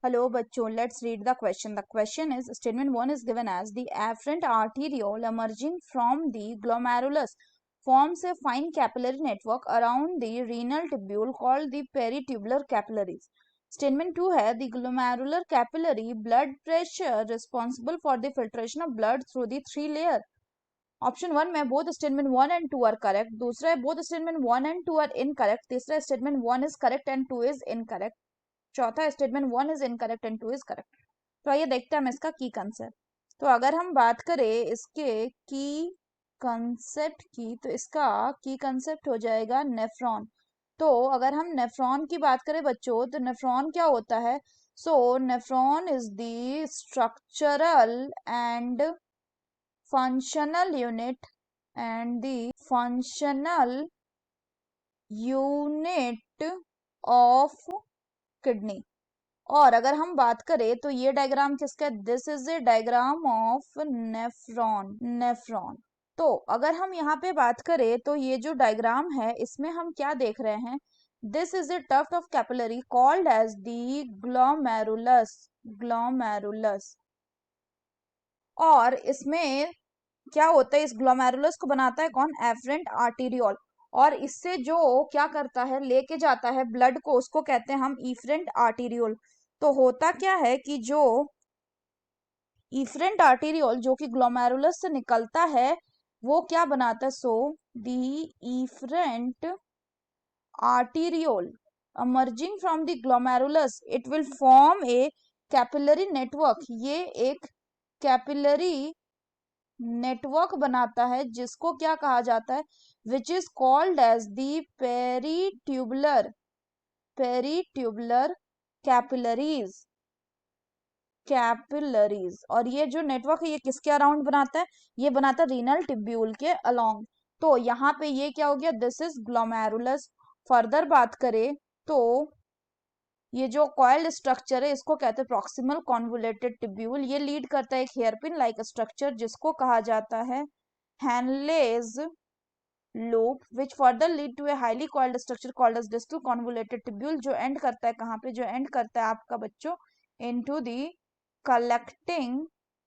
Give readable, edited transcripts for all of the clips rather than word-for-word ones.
Hello, bachcho. Let's read the question. The question is, statement 1 is given as the afferent arteriole emerging from the glomerulus forms a fine capillary network around the renal tubule called the peritubular capillaries. Statement 2 है the glomerular capillary blood pressure responsible for the filtration of blood through the three layer. Option 1 में both statement 1 and 2 are correct, दूसरा है both statement 1 and 2 are incorrect, तीसरा statement 1 is correct and 2 is incorrect, चौथा statement 1 is incorrect and 2 is correct. तो आइए देखते हैं हम इसका की कंसेप्ट। तो अगर हम बात करें इसके की कंसेप्ट की, तो इसका की कंसेप्ट हो जाएगा नेफ्रॉन। तो अगर हम नेफ्रॉन की बात करें बच्चों, तो नेफ्रॉन क्या होता है? So nephron is the structural and functional unit and the functional unit of kidney। और अगर हम बात करें तो ये डायग्राम किसका है? This is A diagram of nephron. तो अगर हम यहाँ पे बात करें तो ये जो डायग्राम है इसमें हम क्या देख रहे हैं? This is a tuft of capillary called as the glomerulus. और इसमें क्या होता है? इस ग्लोमेरुलस को बनाता है कौन? Efferent arteriole. और इससे जो क्या करता है, लेके जाता है ब्लड को, उसको कहते हैं हम इफरेंट आर्टीरियोल। तो होता क्या है कि जो इफरेंट आर्टीरियोल जो कि ग्लोमेरुलस से निकलता है वो क्या बनाता है? So the efferent arteriole emerging from the glomerulus it will form a capillary network। ये एक कैपिलरी नेटवर्क बनाता है जिसको क्या कहा जाता है? Which is called as the peritubular capillaries. और ये जो नेटवर्क है ये किसके अराउंड बनाता है? ये बनाता है रीनल टिब्यूल के अलोंग। तो यहाँ पे ये क्या हो गया? This is glomerulus. फर्दर बात करें तो ये जो कॉइल्ड स्ट्रक्चर है इसको कहते हैं प्रॉक्सिमल कॉन्वोलेटेड टिब्यूल। ये लीड करता है एक हेयरपिन लाइक स्ट्रक्चर जिसको कहा जाता है Henle's loop, which further lead to a highly coiled structure called as distal convoluted tubule, जो एंड करता है कहाँ पे? जो एंड करता है आपका बच्चों इनटू द कलेक्टिंग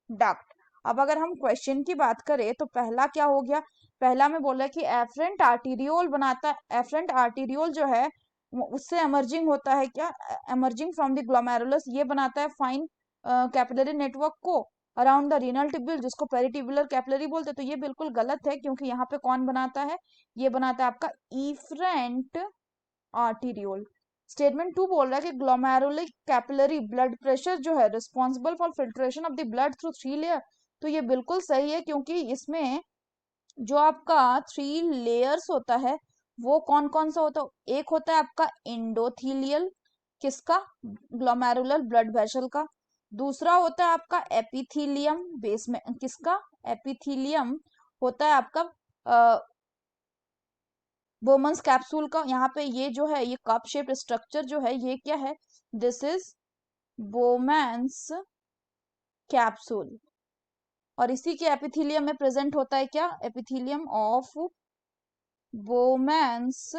डक्ट। अब अगर हम क्वेश्चन की बात करें तो पहला क्या हो गया? पहला में बोला कि एफरेंट आर्टीरियोल बनाता है। एफरेंट आर्टीरियोल जो है उससे एमर्जिंग होता है क्या? Emerging from the glomerulus. ये बनाता है फाइन कैपिलरी नेटवर्क को अराउंड द रीनल टिब्यूल जिसको पेरिट्यूबुलर कैपिलरी बोलते हैं। तो ये बिल्कुल गलत है क्योंकि यहाँ पे कौन बनाता है? ये बनाता है आपका इफरेंट आर्टीरियोल। स्टेटमेंट 2 बोल रहा है कि ग्लोमेरुलर कैपिलरी ब्लड प्रेशर जो है responsible for filtration of the blood through three layer. तो ये बिल्कुल सही है क्योंकि इसमें जो आपका थ्री लेयर्स होता है वो कौन कौन सा होता है? एक होता है आपका एंडोथीलियल, किसका? ग्लोमेरुलर ब्लड वेसल का। दूसरा होता है आपका एपिथीलियम बेस में, किसका? एपिथीलियम होता है आपका बोमन्स कैप्सूल का। यहाँ पे ये जो है ये कप शेप स्ट्रक्चर जो है ये क्या है? This is Bowman's capsule. और इसी के एपिथीलियम में प्रेजेंट होता है क्या? Epithelium of Bowman's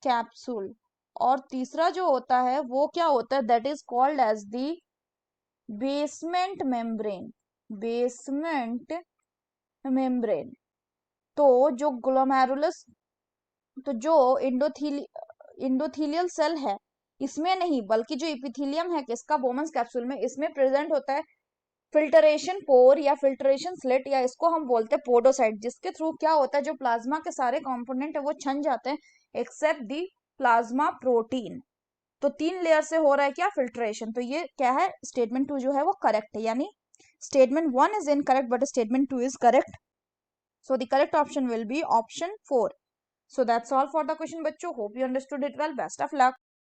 capsule. और तीसरा जो होता है वो क्या होता है? That is called as the basement membrane. Basement membrane. तो जो ग्लोमेरुलस, तो जो इंडोथीलियल सेल है इसमें नहीं बल्कि जो इपिथीलियम है किसका? बोमन्स कैप्सूल में, इसमें प्रेजेंट होता है फिल्टरेशन पोर या फिल्टरेशन स्लिट या इसको हम बोलते हैं पोडोसाइट, जिसके थ्रू क्या होता है? जो प्लाज्मा के सारे कंपोनेंट है वो छन जाते हैं एक्सेप्ट दी प्लाज्मा प्रोटीन। तो तीन लेयर से हो रहा है क्या? फिल्ट्रेशन। तो ये क्या है? स्टेटमेंट 2 जो है वो करेक्ट है, यानी statement 1 is incorrect but statement 2 is correct. So the correct option will be option 4. So that's all for the question बच्चों. Hope you understood it well. Best of luck.